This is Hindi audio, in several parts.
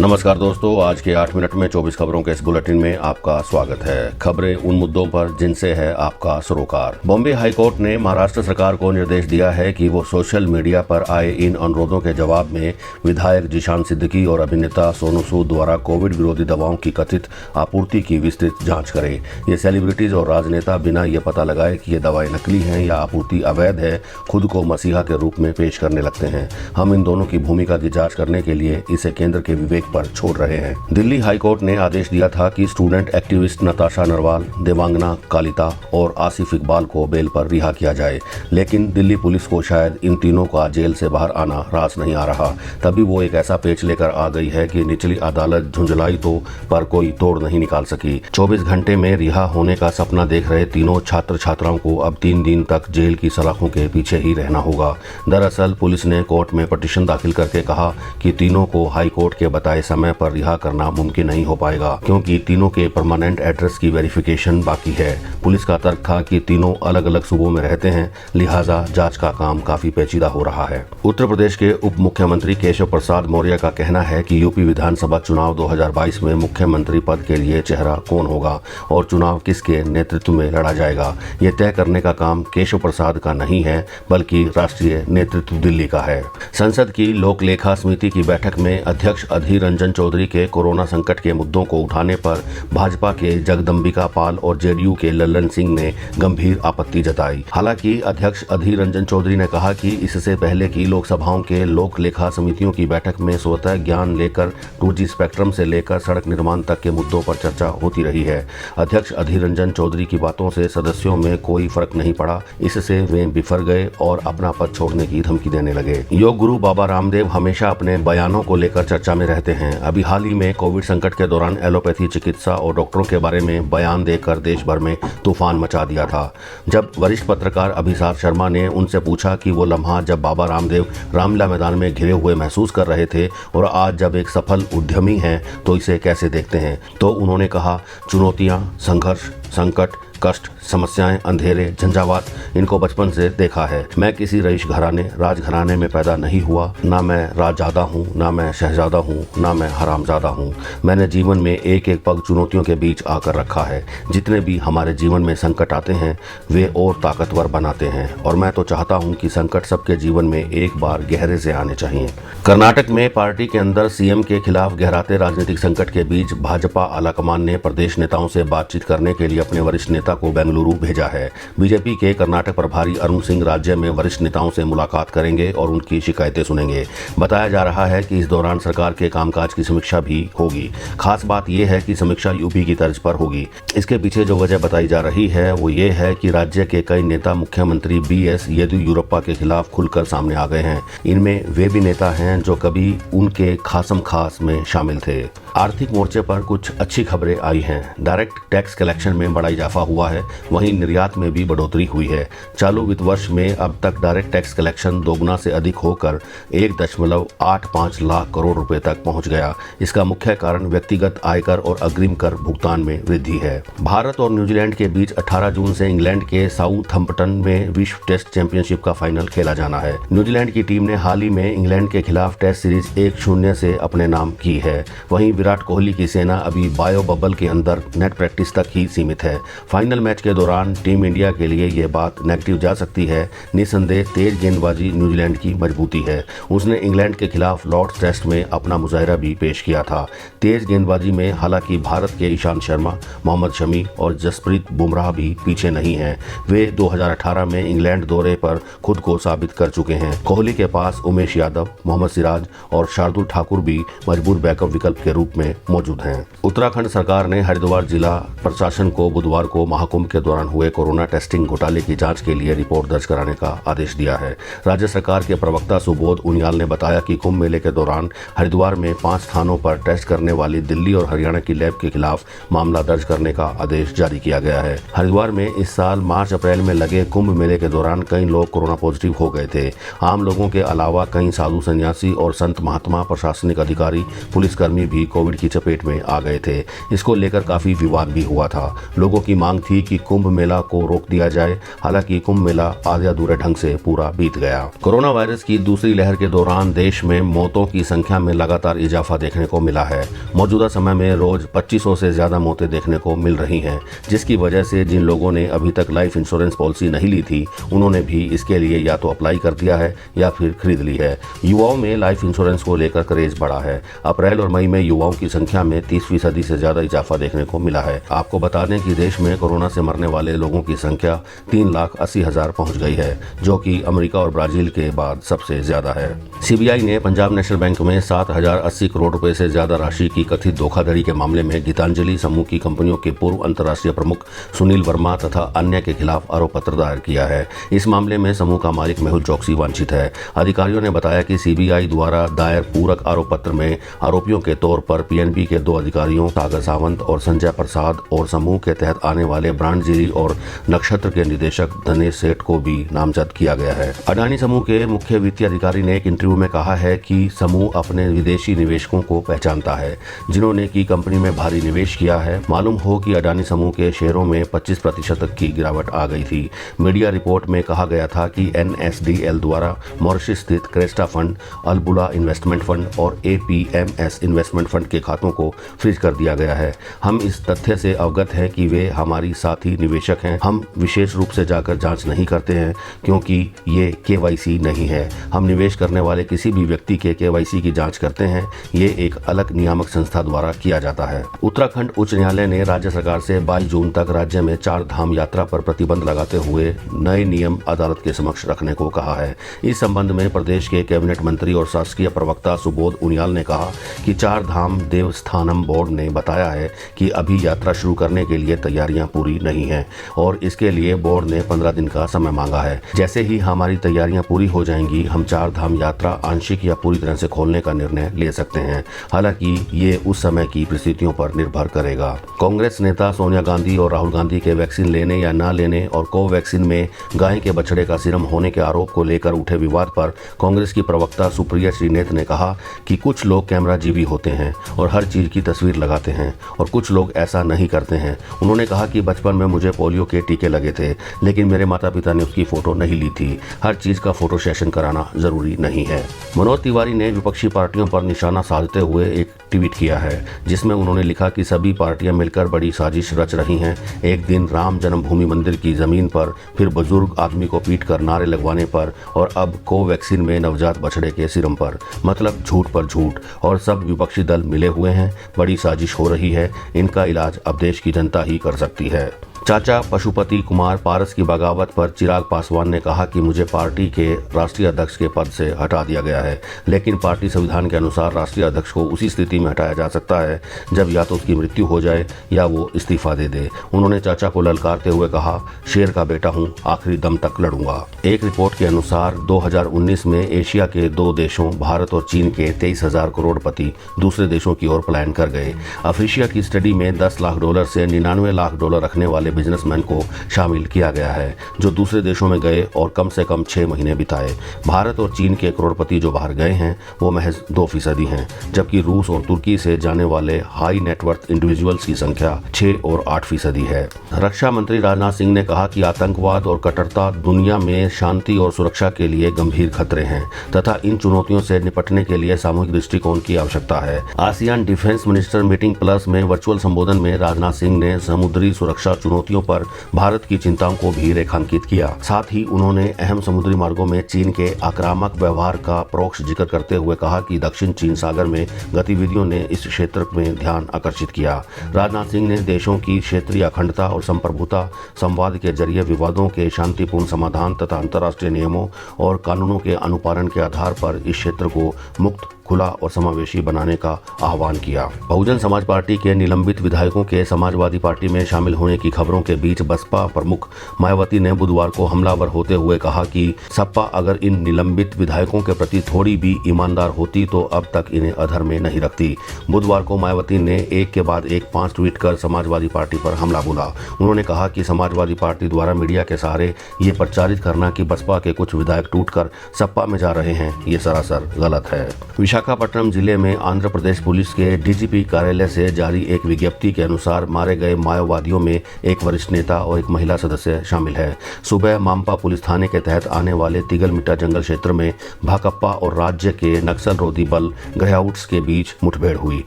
नमस्कार दोस्तों, आज के 8 मिनट में 24 खबरों के इस बुलेटिन में आपका स्वागत है। खबरें उन मुद्दों पर जिनसे है आपका सरोकार। बॉम्बे हाईकोर्ट ने महाराष्ट्र सरकार को निर्देश दिया है कि वो सोशल मीडिया पर आए इन अनुरोधों के जवाब में विधायक जिशान सिद्दीकी और अभिनेता सोनू सूद द्वारा कोविड विरोधी दवाओं की कथित आपूर्ति की विस्तृत जाँच करे। ये सेलिब्रिटीज और राजनेता बिना ये पता लगाए कि ये दवाएं नकली हैं या आपूर्ति अवैध है, खुद को मसीहा के रूप में पेश करने लगते हैं। हम इन दोनों की भूमिका की जाँच करने के लिए इसे केंद्र के विवेक पर छोड़ रहे हैं। दिल्ली हाईकोर्ट ने आदेश दिया था कि स्टूडेंट एक्टिविस्ट नताशा नरवाल, देवांगना कालिता और आसिफ इकबाल को बेल पर रिहा किया जाए, लेकिन दिल्ली पुलिस को शायद इन तीनों का जेल से बाहर आना रास नहीं आ रहा। तभी वो एक ऐसा पेच लेकर आ गई है कि निचली अदालत झुंझलाई तो पर कोई तोड़ नहीं निकाल सकी। 24 घंटे में रिहा होने का सपना देख रहे तीनों छात्र छात्राओं को अब 3 दिन तक जेल की सलाखों के पीछे ही रहना होगा। दरअसल पुलिस ने कोर्ट में पिटीशन दाखिल करके कहा कि तीनों को हाईकोर्ट के बताए समय पर रिहा करना मुमकिन नहीं हो पाएगा, क्योंकि तीनों के परमानेंट एड्रेस की वेरिफिकेशन बाकी है। पुलिस का तर्क था कि तीनों अलग अलग सूबों में रहते हैं, लिहाजा जांच का काम काफी पेचीदा हो रहा है। उत्तर प्रदेश के उप मुख्यमंत्री केशव प्रसाद मौर्य का कहना है कि यूपी विधानसभा चुनाव 2022 में मुख्यमंत्री पद के लिए चेहरा कौन होगा और चुनाव किसके नेतृत्व में लड़ा जाएगा, ये तय करने का काम केशव प्रसाद का नहीं है, बल्कि राष्ट्रीय नेतृत्व दिल्ली का है। संसद की लोक लेखा समिति की बैठक में अध्यक्ष अधीर रंजन चौधरी के कोरोना संकट के मुद्दों को उठाने पर भाजपा के जगदम्बिका पाल और जेडीयू के लल्लन सिंह ने गंभीर आपत्ति जताई। हालांकि अध्यक्ष अधीर रंजन चौधरी ने कहा कि इससे पहले की लोकसभाओं के लोक लेखा समितियों की बैठक में स्वतः ज्ञान लेकर 2G स्पेक्ट्रम से लेकर सड़क निर्माण तक के मुद्दों पर चर्चा होती रही है। अध्यक्ष अधीर रंजन चौधरी की बातों से सदस्यों में कोई फर्क नहीं पड़ा, इससे वे बिफर गए और अपना पद छोड़ने की धमकी देने लगे। योग गुरु बाबा रामदेव हमेशा अपने बयानों को लेकर चर्चा में रहते हैं। अभी हाल ही में कोविड संकट के दौरान एलोपैथी चिकित्सा और डॉक्टरों के बारे में बयान देकर देश भर में तूफान मचा दिया था। जब वरिष्ठ पत्रकार अभिसार शर्मा ने उनसे पूछा कि वो लम्हा जब बाबा रामदेव रामलीला मैदान में घिरे हुए महसूस कर रहे थे और आज जब एक सफल उद्यमी हैं तो इसे कैसे देखते हैं, तो उन्होंने कहा, चुनौतियां, संघर्ष, संकट, कष्ट, समस्याएं, अंधेरे, झंझावात, इनको बचपन से देखा है। मैं किसी रईस घराने राजघराने में पैदा नहीं हुआ, ना मैं राजजादा हूँ, ना मैं शहजादा हूँ, ना मैं हरामजादा हूँ। मैंने जीवन में एक एक पग चुनौतियों के बीच आकर रखा है। जितने भी हमारे जीवन में संकट आते हैं वे और ताकतवर बनाते हैं, और मैं तो चाहता हूँ कि संकट सबके जीवन में एक बार गहरे से आने चाहिए। कर्नाटक में पार्टी के अंदर सीएम के खिलाफ गहराते राजनीतिक संकट के बीच भाजपा आलाकमान ने प्रदेश नेताओं से बातचीत करने के लिए अपने वरिष्ठ नेता को बेंगलुरु भेजा है। बीजेपी के कर्नाटक प्रभारी अरुण सिंह राज्य में वरिष्ठ नेताओं से मुलाकात करेंगे और उनकी शिकायतें सुनेंगे। बताया जा रहा है कि इस दौरान सरकार के कामकाज की समीक्षा भी होगी। खास बात यह है कि समीक्षा यूपी की तर्ज पर होगी। इसके पीछे जो वजह बताई जा रही है वो ये है कि राज्य के कई नेता मुख्यमंत्री BS येदियुरप्पा के खिलाफ खुलकर सामने आ गए हैं। इनमें वे भी नेता हैं जो कभी उनके खासम खास में शामिल थे। आर्थिक मोर्चे पर कुछ अच्छी खबरें आई हैं। डायरेक्ट टैक्स कलेक्शन में बड़ा इजाफा हुआ है, वहीं निर्यात में भी बढ़ोतरी हुई है। चालू वित्त वर्ष में अब तक डायरेक्ट टैक्स कलेक्शन दोगुना से अधिक होकर 1.85 लाख करोड़ रुपए तक पहुंच गया। इसका मुख्य कारण व्यक्तिगत आयकर और अग्रिम कर भुगतान में वृद्धि है। भारत और न्यूजीलैंड के बीच 18 जून से इंग्लैंड के साउथहम्पटन में विश्व टेस्ट चैंपियनशिप का फाइनल खेला जाना है। न्यूजीलैंड की टीम ने हाल ही में इंग्लैंड के खिलाफ टेस्ट सीरीज 1-0 से अपने नाम की है। वहीं विराट कोहली की सेना अभी बायो बबल के अंदर नेट प्रैक्टिस तक ही सीमित है। फाइनल मैच के दौरान टीम इंडिया के लिए ये बात नेगेटिव जा सकती है। निसंदेह तेज गेंदबाजी न्यूजीलैंड की मजबूती है। उसने इंग्लैंड के खिलाफ लॉर्ड्स टेस्ट में अपना मुजाहिरा भी पेश किया था। तेज गेंदबाजी में हालांकि भारत के ईशांत शर्मा, मोहम्मद शमी और जसप्रीत बुमराह भी पीछे नहीं हैं। वे 2018 में इंग्लैंड दौरे पर खुद को साबित कर चुके हैं। कोहली के पास उमेश यादव, मोहम्मद सिराज और शार्दुल ठाकुर भी मजबूत बैकअप विकल्प के रूप में मौजूद हैं। उत्तराखंड सरकार ने हरिद्वार जिला प्रशासन को बुधवार को महाकुंभ के दौरान हुए कोरोना टेस्टिंग घोटाले की जांच के लिए रिपोर्ट दर्ज कराने का आदेश दिया है। राज्य सरकार के प्रवक्ता सुबोध उनियाल ने बताया कि कुंभ मेले के दौरान हरिद्वार में 5 स्थानों पर टेस्ट करने वाली दिल्ली और हरियाणा की लैब के खिलाफ मामला दर्ज करने का आदेश जारी किया गया है। हरिद्वार में इस साल मार्च-अप्रैल में लगे कुंभ मेले के दौरान कई लोग कोरोना पॉजिटिव हो गए थे। आम लोगों के अलावा कई साधु संन्यासी और संत महात्मा, प्रशासनिक अधिकारी, पुलिसकर्मी भी कोविड की चपेट में आ गए थे। इसको लेकर काफी विवाद भी हुआ था। लोगों की मांग थी कि कुंभ मेला को रोक दिया जाए। हालांकि कुंभ मेला आधे अधूरे ढंग से पूरा बीत गया। कोरोना वायरस की दूसरी लहर के दौरान देश में मौतों की संख्या में लगातार इजाफा देखने को मिला है। मौजूदा समय में रोज 2500 से ज्यादा मौतें देखने को मिल रही हैं, जिसकी वजह से जिन लोगों ने अभी तक लाइफ इंश्योरेंस पॉलिसी नहीं ली थी, उन्होंने भी इसके लिए या तो अप्लाई कर दिया है या फिर खरीद ली है। युवाओं में लाइफ इंश्योरेंस को लेकर क्रेज बढ़ा है। अप्रैल और मई में युवाओं की संख्या में 30% से ज्यादा इजाफा देखने को मिला है। आपको बता दें कि देश में कोरोना से मरने वाले लोगों की संख्या 3,80,000 पहुंच गई है, जो कि अमेरिका और ब्राजील के बाद सबसे ज्यादा है। सीबीआई ने पंजाब नेशनल बैंक में 7,080 करोड़ रुपए से ज्यादा राशि की कथित धोखाधड़ी के मामले में गीतांजलि समूह की कंपनियों के पूर्व अंतर्राष्ट्रीय प्रमुख सुनील वर्मा तथा अन्य के खिलाफ आरोप पत्र दायर किया है। इस मामले में समूह का मालिक मेहुल चौकसी वांछित है। अधिकारियों ने बताया कि सीबीआई द्वारा दायर पूरक आरोप पत्र में आरोपियों के तौर पर पीएनबी के 2 अधिकारियों सागर सावंत और संजय प्रसाद और समूह के तहत आने वाले ब्रांडजीरी और नक्षत्र के निदेशक धनेश सेठ को भी नामजद किया गया है। अडानी समूह के मुख्य वित्तीय अधिकारी ने एक इंटरव्यू में कहा है कि समूह अपने विदेशी निवेशकों को पहचानता है, जिन्होंने की कंपनी में भारी निवेश किया है। मालूम हो कि अडानी समूह के शेयरों में 25% तक की गिरावट आ गई थी। मीडिया रिपोर्ट में कहा गया था कि एनएसडीएल द्वारा मॉरिशस स्थित Cresta fund, Albula investment fund और एपीएमएस इन्वेस्टमेंट फंड के खातों को फ्रीज कर दिया गया है। हम इस तथ्य से अवगत हैं कि वे हमारी साथी निवेशक हैं। हम विशेष रूप से जाकर जांच नहीं करते हैं, क्योंकि ये केवाईसी नहीं है। हम निवेश करने वाले किसी भी व्यक्ति के केवाईसी की जांच करते हैं। ये एक अलग नियामक संस्था द्वारा किया जाता है। उत्तराखंड उच्च न्यायालय ने राज्य सरकार से 22 जून तक राज्य में 4 धाम यात्रा पर प्रतिबंध लगाते हुए नए नियम अदालत के समक्ष रखने को कहा है। इस संबंध में प्रदेश के कैबिनेट मंत्री और शासकीय प्रवक्ता सुबोध उनियाल ने कहा कि 4 धाम देवस्थानम बोर्ड ने बताया है कि अभी यात्रा शुरू करने के लिए तैयारियां पूरी नहीं हैं और इसके लिए बोर्ड ने 15 दिन का समय मांगा है। जैसे ही हमारी तैयारियां पूरी हो जाएंगी, हम 4 धाम यात्रा आंशिक या पूरी तरह से खोलने का निर्णय ले सकते हैं। हालांकि ये उस समय की परिस्थितियों पर निर्भर करेगा। कांग्रेस नेता सोनिया गांधी और राहुल गांधी के वैक्सीन लेने या न लेने और कोवैक्सीन में गाय के बछड़े का सीरम होने के आरोप को लेकर उठे विवाद पर कांग्रेस की प्रवक्ता सुप्रिया श्रीनेत ने कहा कि कुछ लोग कैमरा जीवी होते हैं और हर चीज की तस्वीर लगाते हैं और कुछ लोग ऐसा नहीं करते हैं। उन्होंने कहा कि बचपन में मुझे पोलियो के टीके लगे थे, लेकिन मेरे माता पिता ने उसकी फोटो नहीं ली थी। हर चीज का फोटो सेशन कराना जरूरी नहीं है। मनोज तिवारी ने विपक्षी पार्टियों पर निशाना साधते हुए एक ट्वीट किया है, जिसमें उन्होंने लिखा कि सभी पार्टियां मिलकर बड़ी साजिश रच रही हैं। एक दिन राम जन्मभूमि मंदिर की जमीन पर, फिर बुजुर्ग आदमी को पीट कर नारे लगवाने पर और अब कोवैक्सीन में नवजात बछड़े के सीरम पर। मतलब झूठ पर झूठ, और सब विपक्षी दल मिले हुए हैं। बड़ी साजिश हो रही है। इनका इलाज अब देश की जनता ही कर सकती है। चाचा पशुपति कुमार पारस की बगावत पर चिराग पासवान ने कहा कि मुझे पार्टी के राष्ट्रीय अध्यक्ष के पद से हटा दिया गया है, लेकिन पार्टी संविधान के अनुसार राष्ट्रीय अध्यक्ष को उसी स्थिति में हटाया जा सकता है जब या तो उसकी मृत्यु हो जाए या वो इस्तीफा दे दे। उन्होंने चाचा को ललकारते हुए कहा, शेर का बेटा हूं, आखिरी दम तक लड़ूंगा। एक रिपोर्ट के अनुसार 2019 में एशिया के 2 देशों भारत और चीन के 23,000 करोड़पति दूसरे देशों की ओर पलायन कर गए। अफ्रीशिया की स्टडी में $10 लाख से $99 लाख रखने वाले बिजनेसमैन को शामिल किया गया है, जो दूसरे देशों में गए और कम से कम 6 महीने बिताए। भारत और चीन के करोड़पति जो बाहर गए हैं वो महज 2% हैं, जबकि रूस और तुर्की से जाने वाले हाई नेटवर्थ इंडिविजुअल्स की संख्या 6 और 8% है। रक्षा मंत्री राजनाथ सिंह ने कहा कि आतंकवाद और कट्टरता दुनिया में शांति और सुरक्षा के लिए गंभीर खतरे हैं तथा इन चुनौतियों से निपटने के लिए सामूहिक दृष्टिकोण की आवश्यकता है। ASEAN defence minister meeting plus में वर्चुअल संबोधन में राजनाथ सिंह ने समुद्री सुरक्षा चुनौतियों पर भारत की चिंताओं को भी रेखांकित किया। साथ ही उन्होंने अहम समुद्री मार्गों में चीन के आक्रामक व्यवहार का परोक्ष जिक्र करते हुए कहा कि दक्षिण चीन सागर में गतिविधियों ने इस क्षेत्र में ध्यान आकर्षित किया। राजनाथ सिंह ने देशों की क्षेत्रीय अखंडता और संप्रभुता, संवाद के जरिए विवादों के शांतिपूर्ण समाधान तथा अंतर्राष्ट्रीय नियमों और कानूनों के अनुपालन के आधार पर इस क्षेत्र को मुक्त, खुला और समावेशी बनाने का आह्वान किया। बहुजन समाज पार्टी के निलंबित विधायकों के समाजवादी पार्टी में शामिल होने की खबरों के बीच बसपा प्रमुख मायावती ने बुधवार को हमलावर होते हुए कहा कि सपा अगर इन निलंबित विधायकों के प्रति थोड़ी भी ईमानदार होती तो अब तक इन्हें अधर में नहीं रखती। बुधवार को मायावती ने एक के बाद एक 5 ट्वीट कर समाजवादी पार्टी पर हमला बोला। उन्होंने कहा कि समाजवादी पार्टी द्वारा मीडिया के सहारे ये प्रचारित करना कि बसपा के कुछ विधायक टूटकर सपा में जा रहे हैं, ये सरासर गलत है। विशाखापट्टनम जिले में आंध्र प्रदेश पुलिस के डीजीपी कार्यालय से जारी एक विज्ञप्ति के अनुसार मारे गए माओवादियों में एक वरिष्ठ नेता और एक महिला सदस्य शामिल है। सुबह मामपा पुलिस थाने के तहत आने वाले तिगलमिट्टा जंगल क्षेत्र में भाकपा और राज्य के नक्सल रोधी बल ग्रेहाउट्स के बीच मुठभेड़ हुई।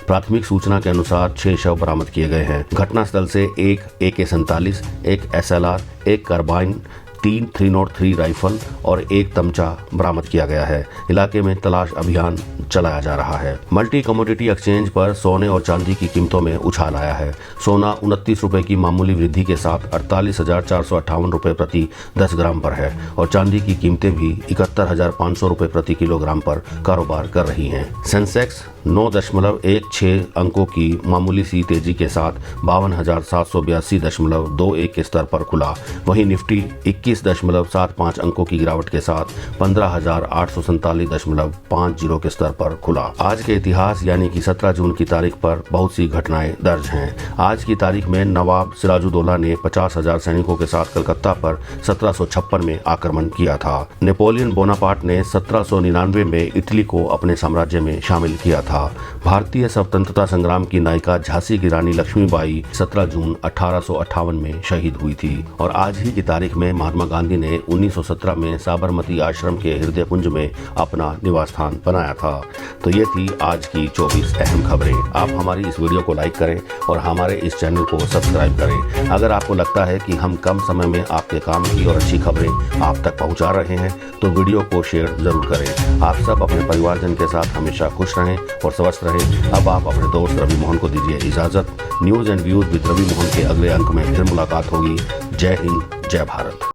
प्राथमिक सूचना के अनुसार 6 शव बरामद किए गए हैं। घटनास्थल से एक AK-47, एक SLR, एक कार्बाइन, 3 303 राइफल और एक तमचा बरामद किया गया है। इलाके में तलाश अभियान चलाया जा रहा है। मल्टी कमोडिटी एक्सचेंज पर सोने और चांदी की कीमतों में उछाल आया है। सोना 29 रुपए की मामूली वृद्धि के साथ 48,458 रुपए प्रति 10 ग्राम पर है और चांदी की कीमतें भी 71,500 रुपए प्रति किलोग्राम पर कारोबार कर रही हैं। सेंसेक्स 9.16 अंकों की मामूली सी तेजी के साथ 52,782.21 के स्तर पर खुला। वहीं निफ्टी 21.75 अंकों की गिरावट के साथ 15,847.50 के स्तर पर खुला। आज के इतिहास यानी कि 17 जून की तारीख पर बहुत सी घटनाएं दर्ज हैं। आज की तारीख में नवाब सिराजुद्दौला ने 50,000 सैनिकों के साथ कलकत्ता पर 1756 में आक्रमण किया था। नेपोलियन बोनापार्ट ने 1799 में इटली को अपने साम्राज्य में शामिल किया था। भारतीय स्वतंत्रता संग्राम की नायिका झांसी की रानी लक्ष्मीबाई 17 जून 1858 में शहीद हुई थी। और आज ही की तारीख में महात्मा गांधी ने 1917 में साबरमती आश्रम के हृदय कुंज में अपना निवास स्थान बनाया था। तो ये थी आज की 24 अहम खबरें। आप हमारी इस वीडियो को लाइक करें और हमारे इस चैनल को सब्सक्राइब करें। अगर आपको लगता है कि हम कम समय में आपके काम की और अच्छी खबरें आप तक पहुंचा रहे हैं तो वीडियो को शेयर जरूर करें। आप सब अपने परिवारजन के साथ हमेशा खुश रहें और स्वस्थ रहें। अब आप अपने दोस्त रवि मोहन को दीजिए इजाजत। News and views with Ravi Mohan के अगले अंक में फिर मुलाकात होगी। जय हिंद, जय भारत।